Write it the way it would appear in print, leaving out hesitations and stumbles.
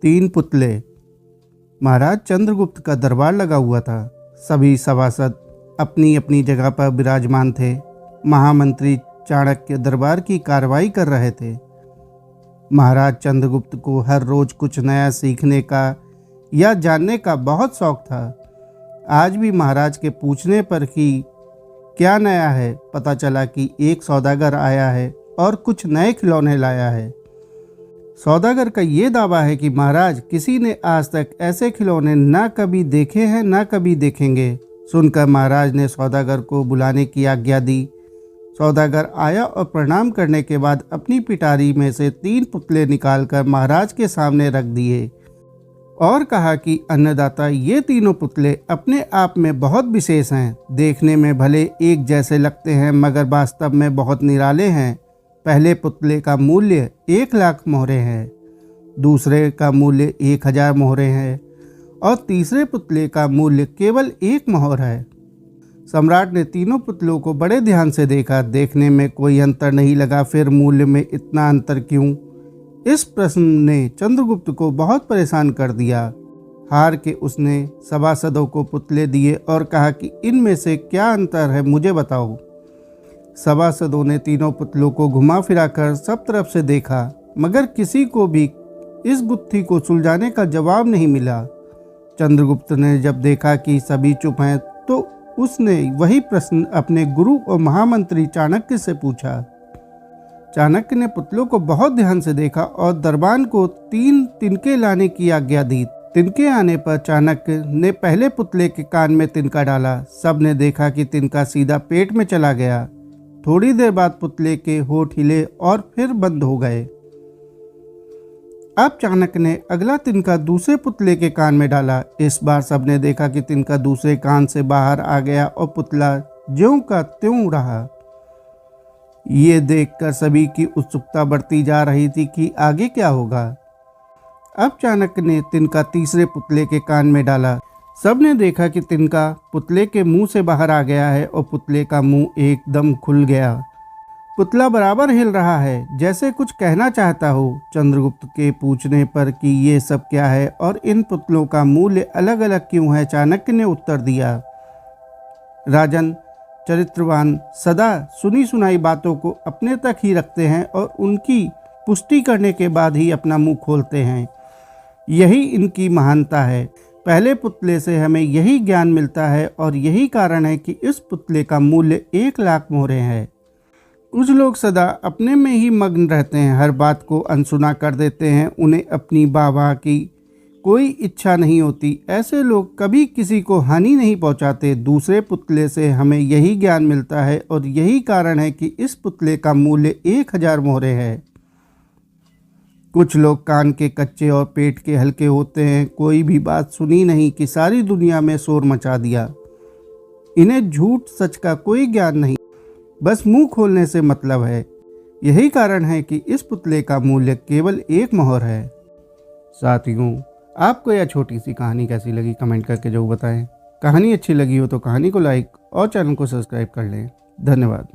तीन पुतले। महाराज चंद्रगुप्त का दरबार लगा हुआ था। सभी सभासद अपनी अपनी जगह पर विराजमान थे। महामंत्री चाणक्य दरबार की कार्रवाई कर रहे थे। महाराज चंद्रगुप्त को हर रोज कुछ नया सीखने का या जानने का बहुत शौक था। आज भी महाराज के पूछने पर कि क्या नया है, पता चला कि एक सौदागर आया है और कुछ नए खिलौने लाया है। सौदागर का ये दावा है कि महाराज किसी ने आज तक ऐसे खिलौने ना कभी देखे हैं ना कभी देखेंगे। सुनकर महाराज ने सौदागर को बुलाने की आज्ञा दी। सौदागर आया और प्रणाम करने के बाद अपनी पिटारी में से 3 पुतले निकालकर महाराज के सामने रख दिए और कहा कि अन्नदाता, ये तीनों पुतले अपने आप में बहुत विशेष हैं। देखने में भले एक जैसे लगते हैं मगर वास्तव में बहुत निराले हैं। पहले पुतले का मूल्य 1,00,000 मोहरे है, दूसरे का मूल्य 1,000 मोहरे है और तीसरे पुतले का मूल्य केवल 1 मोहर है। सम्राट ने तीनों पुतलों को बड़े ध्यान से देखा। देखने में कोई अंतर नहीं लगा, फिर मूल्य में इतना अंतर क्यों? इस प्रश्न ने चंद्रगुप्त को बहुत परेशान कर दिया। हार के उसने सभासदों को पुतले दिए और कहा कि इनमें से क्या अंतर है, मुझे बताओ। सभासदों ने तीनों पुतलों को घुमा फिरा कर सब तरफ से देखा मगर किसी को भी इस गुत्थी को सुलझाने का जवाब नहीं मिला। चंद्रगुप्त ने जब देखा कि सभी चुप हैं तो उसने वही प्रश्न अपने गुरु और महामंत्री चाणक्य से पूछा। चाणक्य ने पुतलों को बहुत ध्यान से देखा और दरबान को 3 तिनके लाने की आज्ञा दी। तिनके आने पर चाणक्य ने पहले पुतले के कान में तिनका डाला। सब ने देखा कि तिनका सीधा पेट में चला गया। थोड़ी देर बाद पुतले के होठ हिले और फिर बंद हो गए। अब चाणक्य ने अगला तिनका दूसरे पुतले के कान में डाला। इस बार सबने देखा कि तिनका दूसरे कान से बाहर आ गया और पुतला ज्यों का त्यों रहा। ये देखकर सभी की उत्सुकता बढ़ती जा रही थी कि आगे क्या होगा। अब चाणक्य ने तिनका तीसरे पुतले के कान में डाला। सबने देखा कि तिनका पुतले के मुंह से बाहर आ गया है और पुतले का मुंह एकदम खुल गया। पुतला बराबर हिल रहा है, जैसे कुछ कहना चाहता हो। चंद्रगुप्त के पूछने पर कि ये सब क्या है और इन पुतलों का मूल्य अलग अलग क्यों है, चाणक्य ने उत्तर दिया, राजन, चरित्रवान सदा सुनी सुनाई बातों को अपने तक ही रखते हैं और उनकी पुष्टि करने के बाद ही अपना मुंह खोलते हैं। यही इनकी महानता है। पहले पुतले से हमें यही ज्ञान मिलता है और यही कारण है कि इस पुतले का मूल्य 1,00,000 मोहरे है। कुछ लोग सदा अपने में ही मग्न रहते हैं, हर बात को अनसुना कर देते हैं। उन्हें अपनी वाह की कोई इच्छा नहीं होती। ऐसे लोग कभी किसी को हानि नहीं पहुंचाते। दूसरे पुतले से हमें यही ज्ञान मिलता है और यही कारण है कि इस पुतले का मूल्य 1,000 मोहरे है। कुछ लोग कान के कच्चे और पेट के हल्के होते हैं। कोई भी बात सुनी नहीं कि सारी दुनिया में शोर मचा दिया। इन्हें झूठ सच का कोई ज्ञान नहीं, बस मुंह खोलने से मतलब है। यही कारण है कि इस पुतले का मूल्य केवल 1 मोहर है। साथियों, आपको यह छोटी सी कहानी कैसी लगी कमेंट करके जरूर बताएं। कहानी अच्छी लगी हो तो कहानी को लाइक और चैनल को सब्सक्राइब कर लें। धन्यवाद।